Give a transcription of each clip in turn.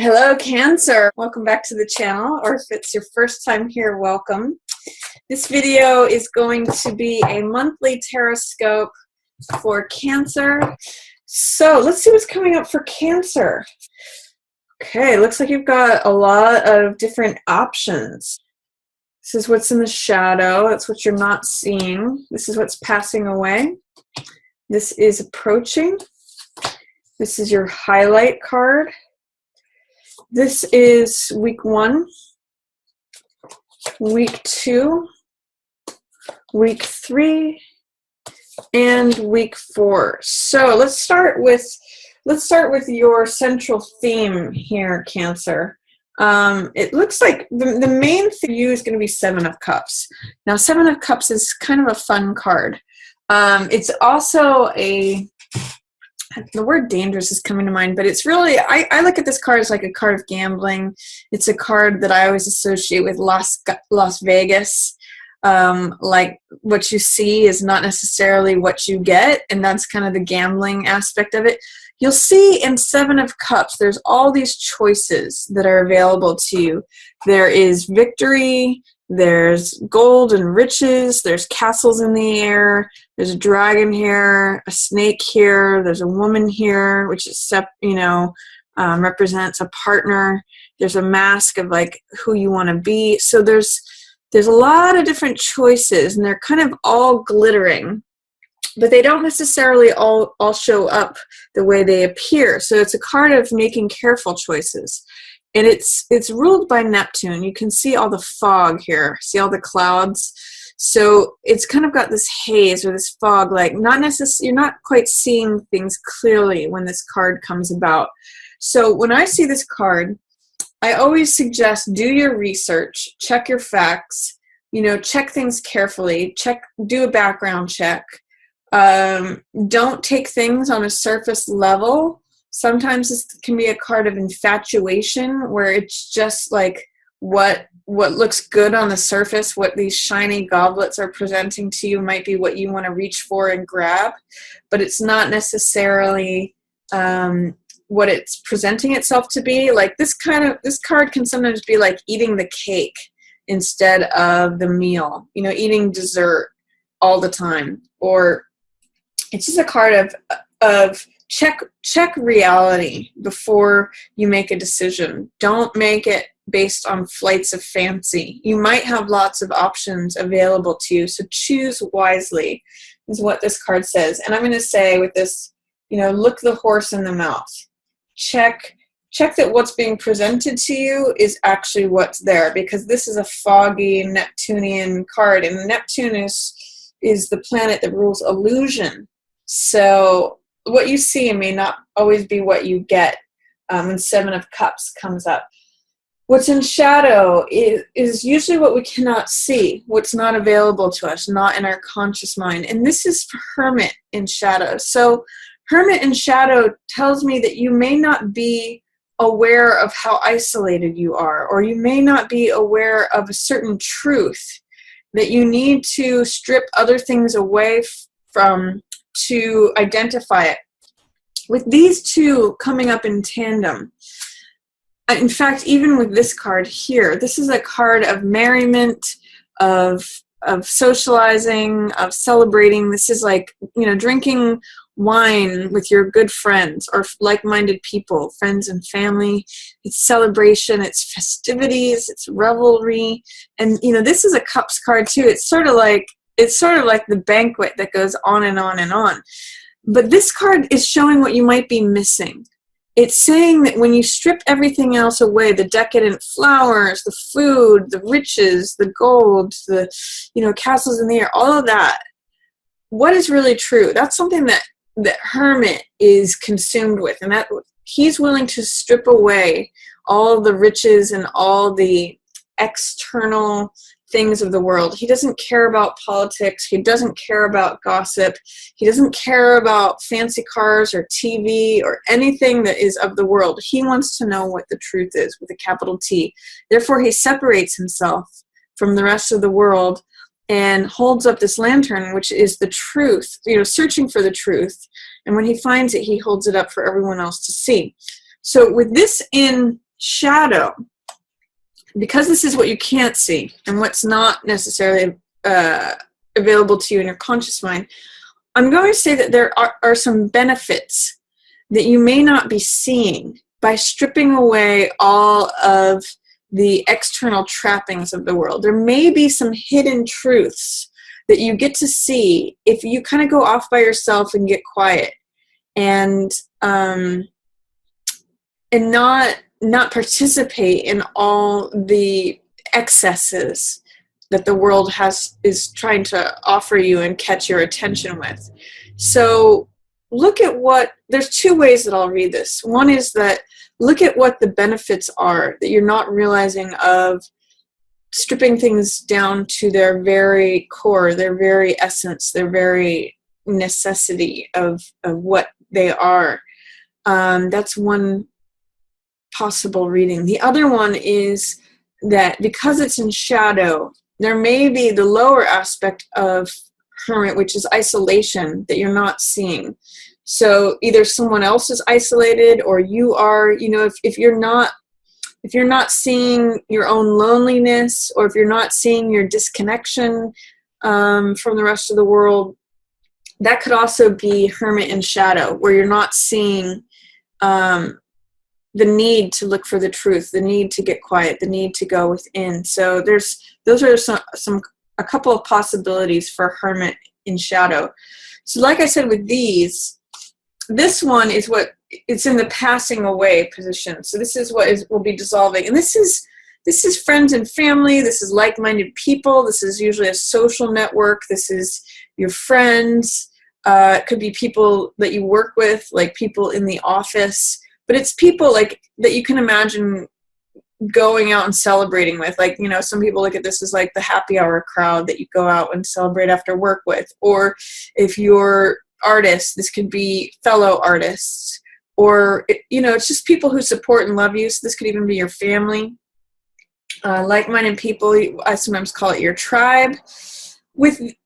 Hello, Cancer. Welcome back to the channel, or if it's your first time here, welcome. This video is going to be a monthly taroscope for Cancer. So let's see what's coming up for Cancer. Okay, looks like you've got a lot of different options. This is what's in the shadow. That's what you're not seeing. This is what's passing away. This is approaching. This is your highlight card. This is week 1, week 2, week 3, and week 4. So let's start with your central theme here, Cancer. It looks like the main thing for you is going to be 7 of Cups. Now, 7 of Cups is kind of a fun card. It's also the word dangerous is coming to mind, but it's really, I look at this card as like a card of gambling. It's a card that I always associate with Las Vegas. Like what you see is not necessarily what you get, and that's kind of the gambling aspect of it. You'll see in 7 of Cups, there's all these choices that are available to you. There is victory, there's gold and riches, there's castles in the air, there's a dragon here, a snake here, there's a woman here, which is, represents a partner. There's a mask of like who you want to be. So there's a lot of different choices, and they're kind of all glittering, but they don't necessarily all show up the way they appear. So it's a card of making careful choices. And it's ruled by Neptune. You can see all the fog here. See all the clouds? So it's kind of got this haze or this fog, like you're not quite seeing things clearly when this card comes about. So when I see this card, I always suggest do your research, check your facts, check things carefully, do a background check. Don't take things on a surface level. Sometimes this can be a card of infatuation, where it's just like what looks good on the surface, what these shiny goblets are presenting to you might be what you want to reach for and grab, but it's not necessarily what it's presenting itself to be. Like this card can sometimes be like eating the cake instead of the meal, eating dessert all the time. Or it's just a card of check reality before you make a decision. Don't make it based on flights of fancy. You might have lots of options available to you, so choose wisely is what this card says. And I'm going to say with this, look the horse in the mouth. Check that what's being presented to you is actually what's there, because this is a foggy Neptunian card, and Neptune is the planet that rules illusion. So what you see may not always be what you get when 7 of Cups comes up. What's in shadow is usually what we cannot see, what's not available to us, not in our conscious mind. And this is Hermit in shadow. So Hermit in shadow tells me that you may not be aware of how isolated you are, or you may not be aware of a certain truth that you need to strip other things away from to identify it. With these two coming up in tandem, in fact, even with this card here, this is a card of merriment, of socializing, of celebrating. This is like, drinking wine with your good friends or like-minded people, friends and family. It's celebration, it's festivities, it's revelry. And, this is a Cups card too. It's sort of like the banquet that goes on and on and on. But this card is showing what you might be missing. It's saying that when you strip everything else away, the decadent flowers, the food, the riches, the gold, the castles in the air, all of that, what is really true? That's something that Hermit is consumed with, and that he's willing to strip away all the riches and all the external things of the world. He doesn't care about politics. He doesn't care about gossip. He doesn't care about fancy cars or TV or anything that is of the world. He wants to know what the truth is with a capital T. Therefore, he separates himself from the rest of the world and holds up this lantern, which is the truth, searching for the truth. And when he finds it, he holds it up for everyone else to see. So with this in shadow, because this is what you can't see and what's not necessarily available to you in your conscious mind, I'm going to say that there are some benefits that you may not be seeing by stripping away all of the external trappings of the world. There may be some hidden truths that you get to see if you kind of go off by yourself and get quiet and not participate in all the excesses that the world is trying to offer you and catch your attention with. So look at there's two ways that I'll read this. One is that look at what the benefits are that you're not realizing of stripping things down to their very core, their very essence, their very necessity of what they are. That's one possible reading. The other one is that because it's in shadow, there may be the lower aspect of hermit, which is isolation, that you're not seeing. So either someone else is isolated or you are, if you're not seeing your own loneliness, or if you're not seeing your disconnection from the rest of the world, that could also be hermit in shadow, where you're not seeing the need to look for the truth, the need to get quiet, the need to go within. So those are a couple of possibilities for hermit in shadow. So like I said with this one is it's in the passing away position. So this is what will be dissolving. And this is friends and family. This is like-minded people. This is usually a social network. This is your friends. It could be people that you work with, like people in the office. But it's people like that you can imagine going out and celebrating with. Like, some people look at this as like the happy hour crowd that you go out and celebrate after work with. Or if you're artists, this could be fellow artists. Or, it's just people who support and love you. So this could even be your family. Like-minded people, I sometimes call it your tribe.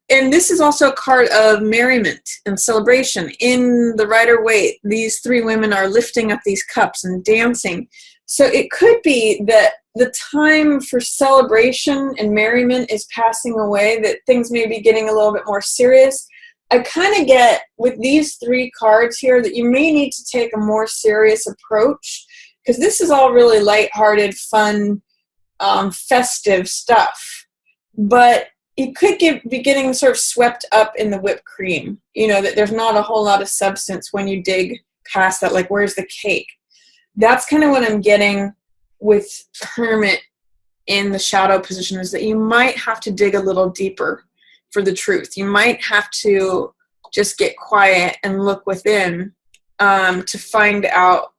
And this is a card of merriment and celebration. In the Rider-Waite, these three women are lifting up these cups and dancing. So it could be that the time for celebration and merriment is passing away, that things may be getting a little bit more serious. I kind of get with these three cards here that you may need to take a more serious approach, because this is all really lighthearted, fun, festive stuff. But you could be getting sort of swept up in the whipped cream, that there's not a whole lot of substance when you dig past that, like, where's the cake? That's kind of what I'm getting with hermit in the shadow position, is that you might have to dig a little deeper for the truth. You might have to just get quiet and look within to find out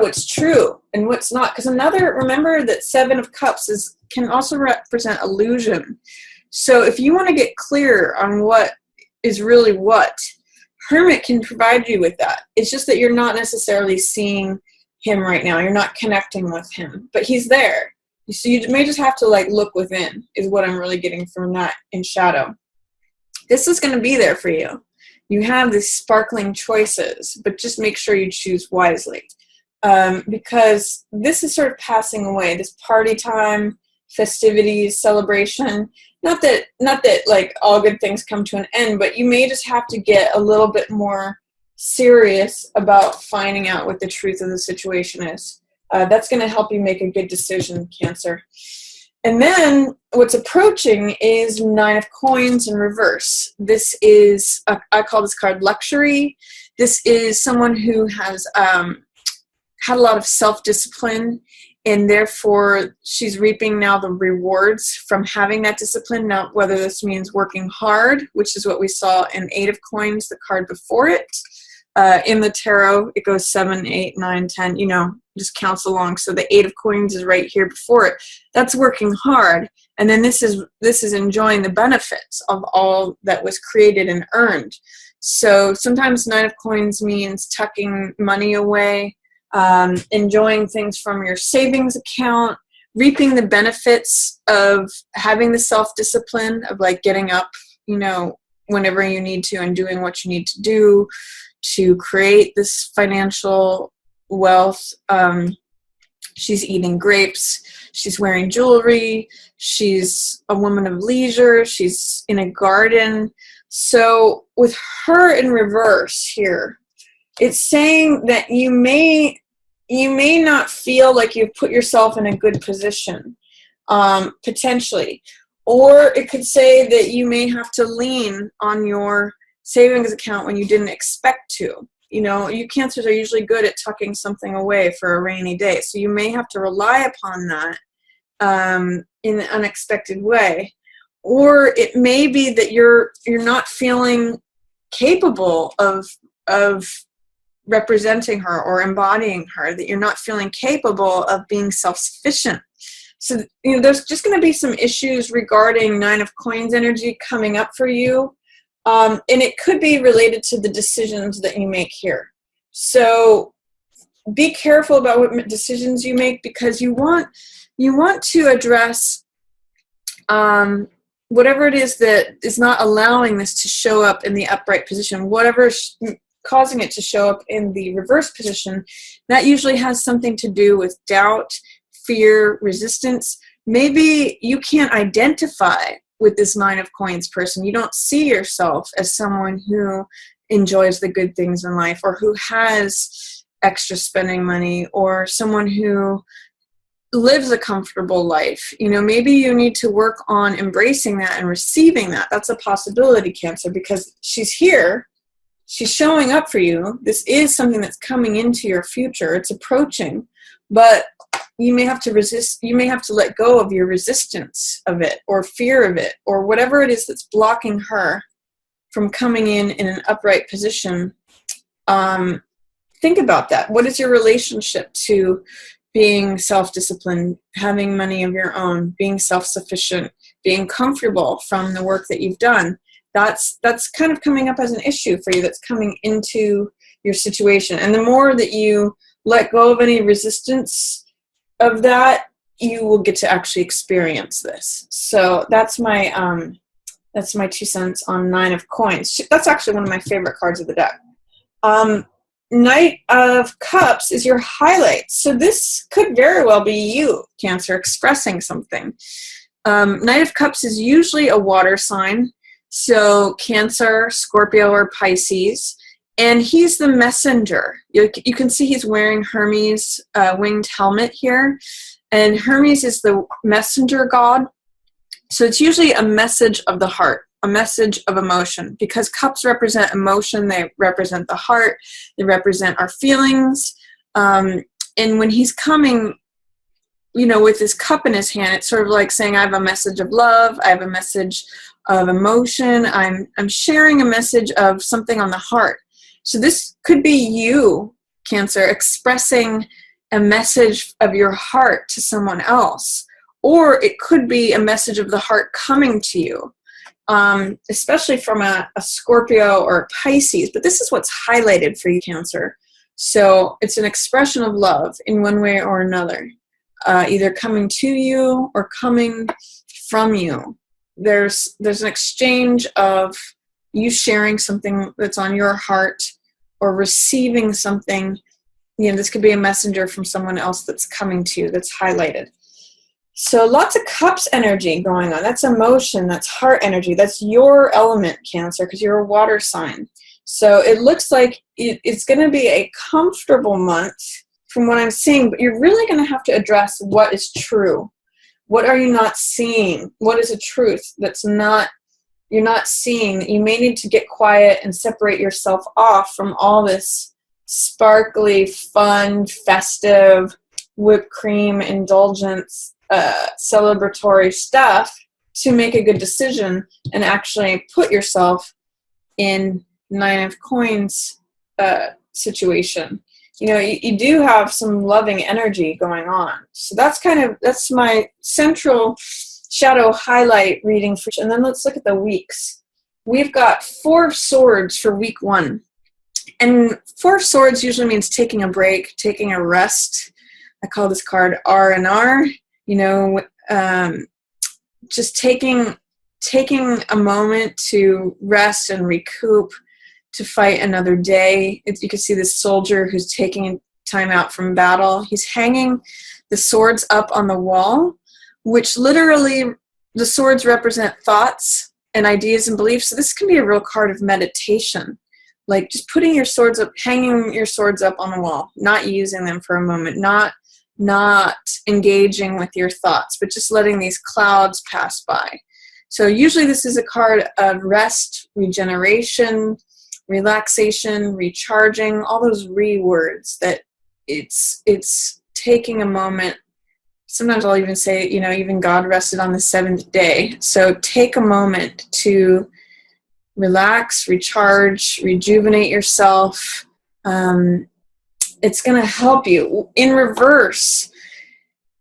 what's true and what's not. Because remember that Seven of Cups can also represent illusion. So if you want to get clear on what is really what, hermit can provide you with that. It's just that you're not necessarily seeing him right now. You're not connecting with him, but he's there. So you may just have to look within, is what I'm really getting from that in shadow. This is going to be there for you. You have these sparkling choices, but just make sure you choose wisely. Because this is sort of passing away, this party time, festivities, celebration. Not that all good things come to an end, but you may just have to get a little bit more serious about finding out what the truth of the situation is. That's going to help you make a good decision, Cancer. And then what's approaching is Nine of Coins in reverse. This is, I call this card luxury. This is someone who has had a lot of self-discipline, and therefore she's reaping now the rewards from having that discipline. Now, whether this means working hard, which is what we saw in Eight of Coins, the card before it. In the tarot, it goes 7, 8, 9, 10, just counts along. So the Eight of Coins is right here before it. That's working hard. And then this is enjoying the benefits of all that was created and earned. So sometimes Nine of Coins means tucking money away, enjoying things from your savings account, reaping the benefits of having the self-discipline of getting up, whenever you need to and doing what you need to do to create this financial wealth. She's eating grapes. She's wearing jewelry. She's a woman of leisure. She's in a garden. So with her in reverse here, it's saying that you may not feel like you've put yourself in a good position, potentially. Or it could say that you may have to lean on your savings account when you didn't expect to. You know, you Cancers are usually good at tucking something away for a rainy day. So you may have to rely upon that in an unexpected way. Or it may be that you're not feeling capable of representing her or embodying her, that you're not feeling capable of being self-sufficient. So, you know, there's just going to be some issues regarding Nine of Coins energy coming up for you. And it could be related to the decisions that you make here. So be careful about what decisions you make, because you want to address whatever it is that is not allowing this to show up in the upright position, whatever causing it to show up in the reverse position. That usually has something to do with doubt, fear, resistance. Maybe you can't identify with this Nine of Coins person. You don't see yourself as someone who enjoys the good things in life, or who has extra spending money, or someone who lives a comfortable life. You know, maybe you need to work on embracing that and receiving that. That's a possibility, Cancer, because she's here. She's showing up for you. This is something that's coming into your future. It's approaching, but you may have to resist. You may have to let go of your resistance of it, or fear of it, or whatever it is that's blocking her from coming in an upright position. Think about that. What is your relationship to being self-disciplined, having money of your own, being self-sufficient, being comfortable from the work that you've done? That's kind of coming up as an issue for you, that's coming into your situation. And the more that you let go of any resistance of that, you will get to actually experience this. So that's my 2 cents on Nine of Coins. That's actually one of my favorite cards of the deck. Knight of Cups is your highlight. So this could very well be you, Cancer, expressing something. Knight of Cups is usually a water sign. So Cancer, Scorpio, or Pisces. And he's the messenger. You can see he's wearing Hermes' winged helmet here. And Hermes is the messenger god. So it's usually a message of the heart, a message of emotion, because cups represent emotion. They represent the heart. They represent our feelings. And when he's coming, you know, with his cup in his hand, it's sort of like saying, I have a message of love. I have a message of emotion. I'm sharing a message of something on the heart. So this could be you, Cancer, expressing a message of your heart to someone else. Or it could be a message of the heart coming to you, especially from a Scorpio or a Pisces. But this is what's highlighted for you, Cancer. So it's an expression of love in one way or another, either coming to you or coming from you. There's an exchange of you sharing something that's on your heart, or receiving something. You know, this could be a messenger from someone else that's coming to you, that's highlighted. So lots of cups energy going on. That's emotion, that's heart energy. That's your element, Cancer, because you're a water sign. So it looks like it's going to be a comfortable month from what I'm seeing, but you're really going to have to address what is true. What are you not seeing? What is a truth that's you're not seeing? You may need to get quiet and separate yourself off from all this sparkly, fun, festive, whipped cream, indulgence, celebratory stuff to make a good decision and actually put yourself in Nine of Coins situation. You know, you do have some loving energy going on. So that's my central shadow highlight reading for. And then let's look at the weeks. We've got Four of Swords for week 1. And Four of Swords usually means taking a break, taking a rest. I call this card R&R. You know, just taking a moment to rest and recoup, to fight another day. You can see this soldier who's taking time out from battle. He's hanging the swords up on the wall, which literally the swords represent thoughts and ideas and beliefs. So this can be a real card of meditation, like just putting your swords up, hanging your swords up on the wall, not using them for a moment, not engaging with your thoughts, but just letting these clouds pass by. So usually this is a card of rest, regeneration, relaxation, recharging, all those words that it's taking a moment. Sometimes I'll even say, even God rested on the seventh day. So take a moment to relax, recharge, rejuvenate yourself. It's going to help you. In reverse,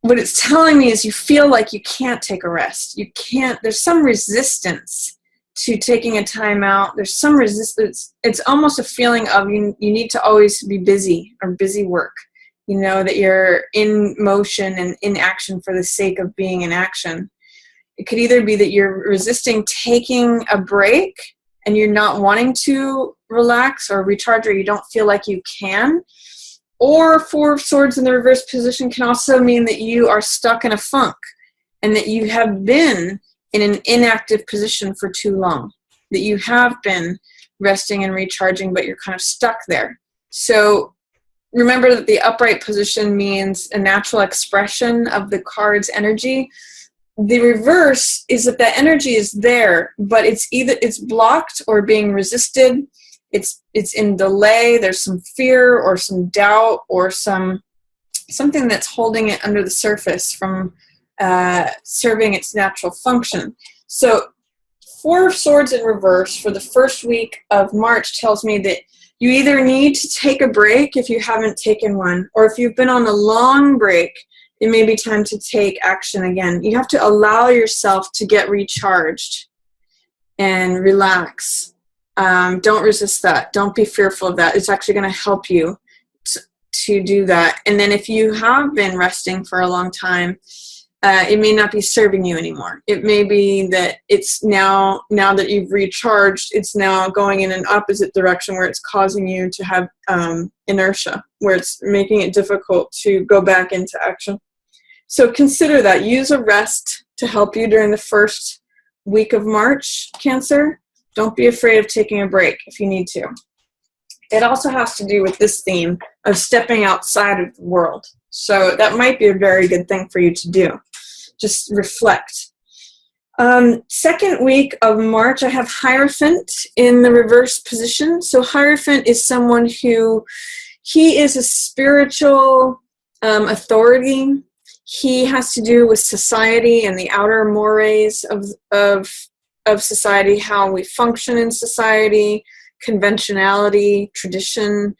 what it's telling me is you feel like you can't take a rest. You can't. There's some resistance to taking a time out. There's some resistance. It's almost a feeling of you need to always be busy or busy work. That you're in motion and in action for the sake of being in action. It could either be that you're resisting taking a break and you're not wanting to relax or recharge, or you don't feel like you can. Or Four of Swords in the reverse position can also mean that you are stuck in a funk and that you have been in an inactive position for too long, that you have been resting and recharging, but you're kind of stuck there. So remember that the upright position means a natural expression of the card's energy. The reverse is that the energy is there, but it's blocked or being resisted. It's in delay. There's some fear or some doubt or something that's holding it under the surface from serving its natural function. So Four of Swords in reverse for the first week of March tells me that you either need to take a break if you haven't taken one, or if you've been on a long break, it may be time to take action again. You have to allow yourself to get recharged and relax. Don't resist that. Don't be fearful of that. It's actually going to help you to do that. And then if you have been resting for a long time, it may not be serving you anymore. It may be that it's now that you've recharged, it's now going in an opposite direction where it's causing you to have inertia, where it's making it difficult to go back into action. So consider that. Use a rest to help you during the first week of March, Cancer. Don't be afraid of taking a break if you need to. It also has to do with this theme of stepping outside of the world. So that might be a very good thing for you to do. Just reflect. Second week of March, I have Hierophant in the reverse position. So Hierophant is someone he is a spiritual authority. He has to do with society and the outer mores of society, how we function in society, conventionality, tradition,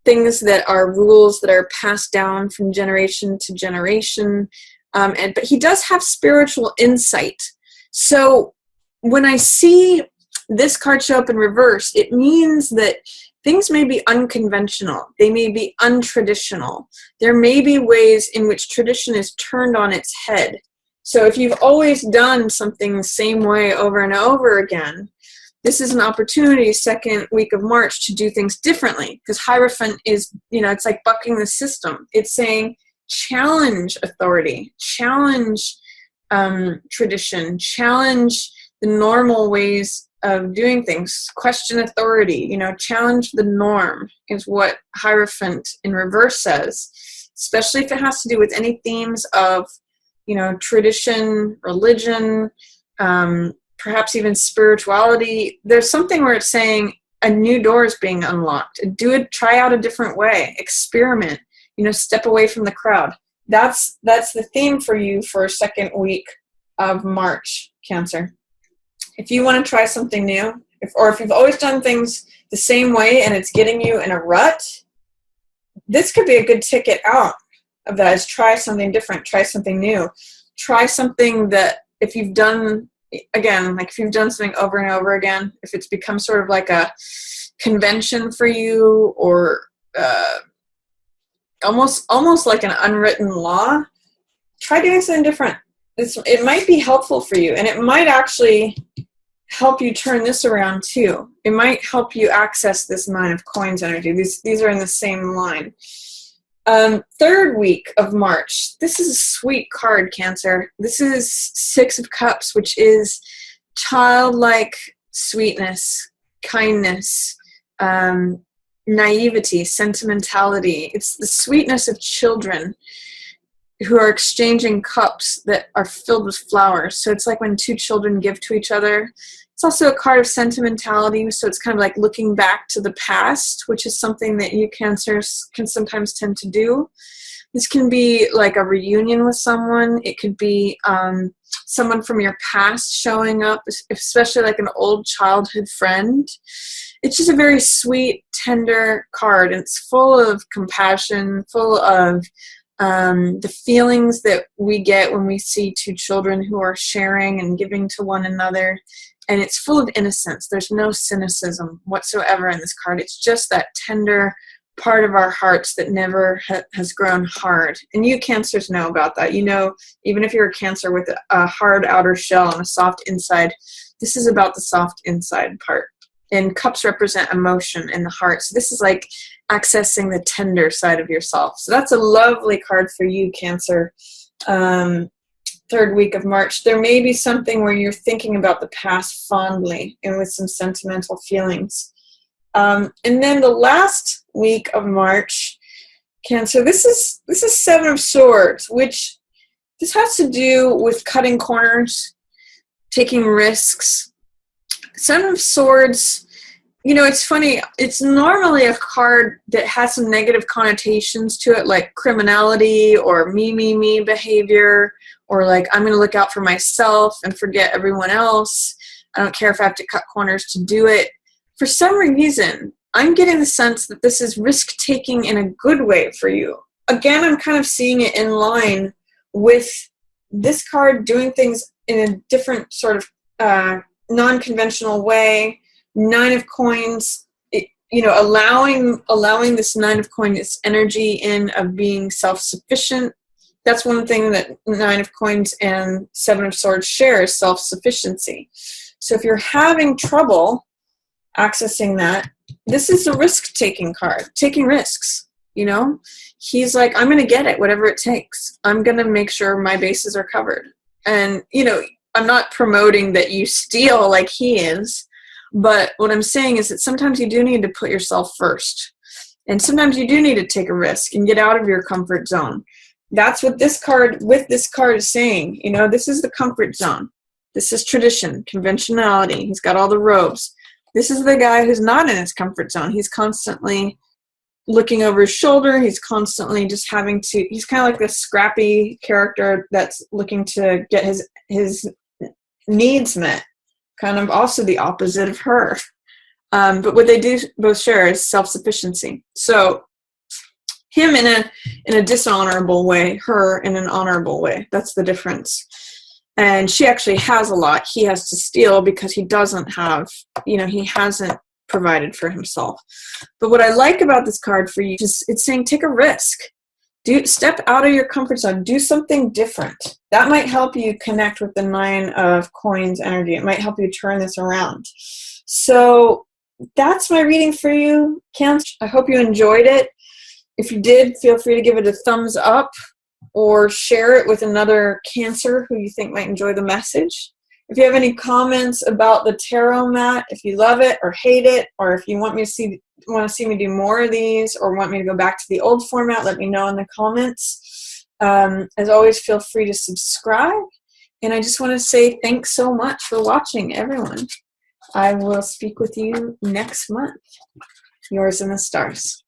things that are rules that are passed down from generation to generation. But he does have spiritual insight. So when I see this card show up in reverse, it means that things may be unconventional. They may be untraditional. There may be ways in which tradition is turned on its head. So if you've always done something the same way over and over again, this is an opportunity, second week of March, to do things differently. Because Hierophant is, it's like bucking the system. It's saying, challenge authority, challenge tradition, challenge the normal ways of doing things, question authority, challenge the norm is what Hierophant in reverse says, especially if it has to do with any themes of, tradition, religion, perhaps even spirituality. There's something where it's saying a new door is being unlocked. Try out a different way, experiment, step away from the crowd. That's the theme for you for second week of March, Cancer. If you want to try something new, if you've always done things the same way and it's getting you in a rut, this could be a good ticket out of that, is try something different, try something new. Try something that if you've done, again, like if you've done something over and over again, if it's become sort of like a convention for you, or almost like an unwritten law, try doing something different. It might be helpful for you, and it might actually help you turn this around too. It might help you access this Nine of Coins energy. These are in the same line. Third week of March. This is a sweet card, Cancer. This is Six of Cups, which is childlike sweetness, kindness, naivety, sentimentality. It's the sweetness of children who are exchanging cups that are filled with flowers. So it's like when two children give to each other. It's also a card of sentimentality, so it's kind of like looking back to the past, which is something that you Cancers can sometimes tend to do. This can be like a reunion with someone. It could be someone from your past showing up, especially like an old childhood friend. It's just a very sweet, tender card, and it's full of compassion, full of the feelings that we get when we see two children who are sharing and giving to one another. And it's full of innocence. There's no cynicism whatsoever in this card. It's just that tender part of our hearts that never has grown hard. And you Cancers know about that. You know, even if you're a Cancer with a hard outer shell and a soft inside, this is about the soft inside part. And cups represent emotion in the heart. So this is like accessing the tender side of yourself. So that's a lovely card for you, Cancer. Third week of March. There may be something where you're thinking about the past fondly and with some sentimental feelings. And then the last week of March, Cancer, this is Seven of Swords, which this has to do with cutting corners, taking risks. Seven of Swords, you know, it's funny. It's normally a card that has some negative connotations to it, like criminality or me behavior, or like I'm going to look out for myself and forget everyone else. I don't care if I have to cut corners to do it. For some reason, I'm getting the sense that this is risk-taking in a good way for you. Again, I'm kind of seeing it in line with this card doing things in a different sort of non-conventional way. Nine of Coins, you know, allowing this Nine of Coins, its energy in of being self-sufficient. That's one thing that Nine of Coins and Seven of Swords share is self-sufficiency. So if you're having trouble accessing that, this is a risk-taking card, taking risks, you know? He's like, I'm going to get it, whatever it takes. I'm going to make sure my bases are covered. And, you know, I'm not promoting that you steal like he is, but what I'm saying is that sometimes you do need to put yourself first. And sometimes you do need to take a risk and get out of your comfort zone. That's what this card is saying. You know, this is the comfort zone. This is tradition, conventionality. He's got all the robes. This is the guy who's not in his comfort zone. He's constantly looking over his shoulder. He's constantly just having to, he's kind of like this scrappy character that's looking to get his needs met. Kind of also the opposite of her. But what they do both share is self-sufficiency. So him in a dishonorable way, her in an honorable way. That's the difference. And she actually has a lot. He has to steal because he doesn't have, you know, he hasn't provided for himself. But what I like about this card for you is it's saying take a risk. Step out of your comfort zone. Do something different. That might help you connect with the Nine of Coins energy. It might help you turn this around. So that's my reading for you, Cancer. I hope you enjoyed it. If you did, feel free to give it a thumbs up or share it with another Cancer who you think might enjoy the message. If you have any comments about the tarot mat, if you love it or hate it, or if you want to see me do more of these or want me to go back to the old format, let me know in the comments. As always, feel free to subscribe. And I just want to say thanks so much for watching, everyone. I will speak with you next month. Yours in the stars.